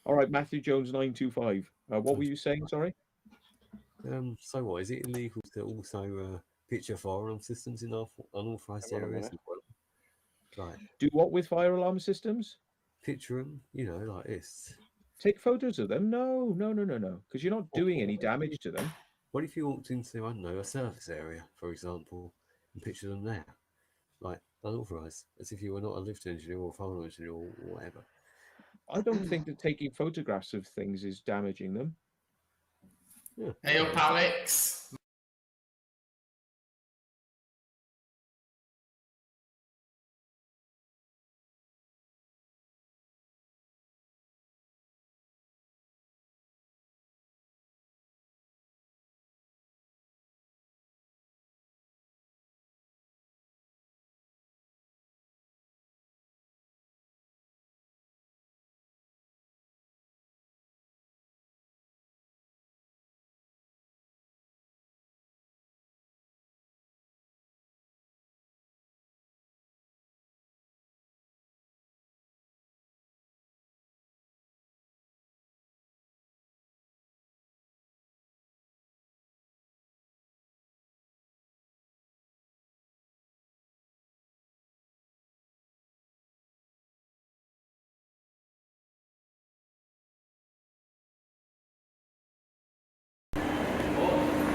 All right, Matthew Jones 925. What were you saying? Sorry. So what, is it illegal to also picture fire alarm systems in unauthorised areas as well? Like, do what with fire alarm systems? Picture them, you know, like this. Take photos of them? No, because you're not doing any damage to them. What if you walked into, I don't know, a service area, for example, and picture them there? Like, unauthorised, as if you were not a lift engineer or a fire alarm engineer or whatever. I don't think that taking photographs of things is damaging them. Yeah. Hey up, Alex.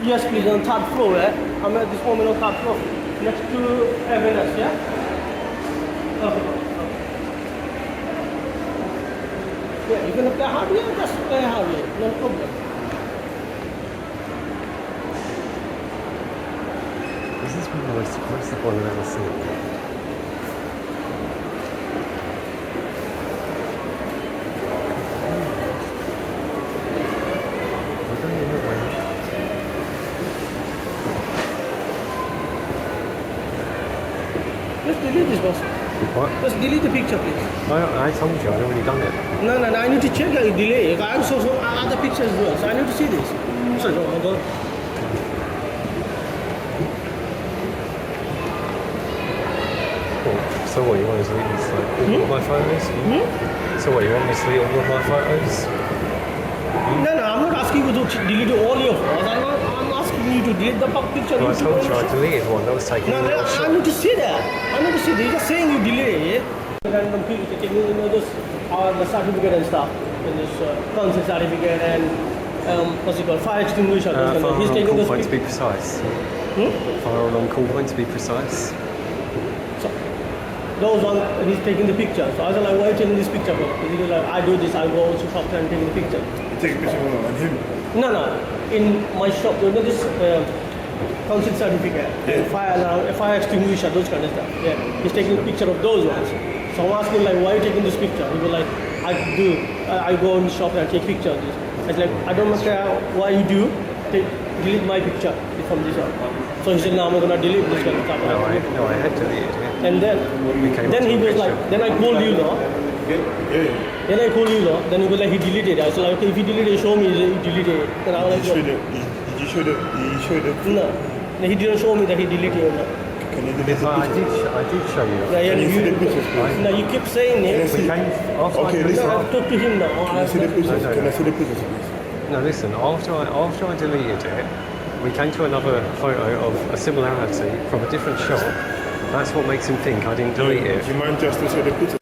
Yes, please, on third floor, I'm at this moment on third floor, next to Evanes, yeah? Okay. Yeah, you can apply hardware, just apply hardware, no problem. This is one of the most impressive one I've ever seen. Let's delete this, boss. What? Let's delete the picture, please. I told you, I'd already done it. No, I need to check the delay. I have so other pictures as well, so I need to see this. Sorry, no, go. So what, you want me to delete all of my photos? So what, you want me to delete all of my photos? No, I'm not asking you to delete all your photos. I'm asking you to delete the picture. Well, I told you I deleted one that was taken. No, I need to see that. You're just saying you delay it. Random people taking, this, the certificate and stuff. And this consent certificate and what's it called, fire extinguisher. Fire He's taking alarm call point to be precise. Fire alarm call point to be precise. So, those one, he's taking the picture. So I was like, why are you taking this picture for? Because like, I do this, I go to shop and take the picture. You take a picture of him? No. In my shop, this consent certificate and fire alarm, fire extinguisher, those kind of stuff. Yeah, he's taking a picture of those ones. So I'm asking like, why are you taking this picture? He was like, I go in the shop and take picture of this. I was like, I don't care why you do, delete my picture from this one. So he said, no, I'm not gonna delete this kind of stuff. No, I had deleted it. And then he was like, then I called you now. Then I called you now. Then he was like, he deleted it. I said like, okay, if he deleted it, show me he deleted it. Then I was like, did you show the? No, he didn't show me that he deleted it. Can you delete the I pictures? did show you. Can you see the pictures, please? No, you keep saying it. Okay, listen. No, I talk to him now. Can I see the pictures? Can I see the pictures, please? No, listen, after I deleted it, we came to another photo of a similarity from a different shop. That's what makes him think I didn't delete it. Do you mind just to show the pictures?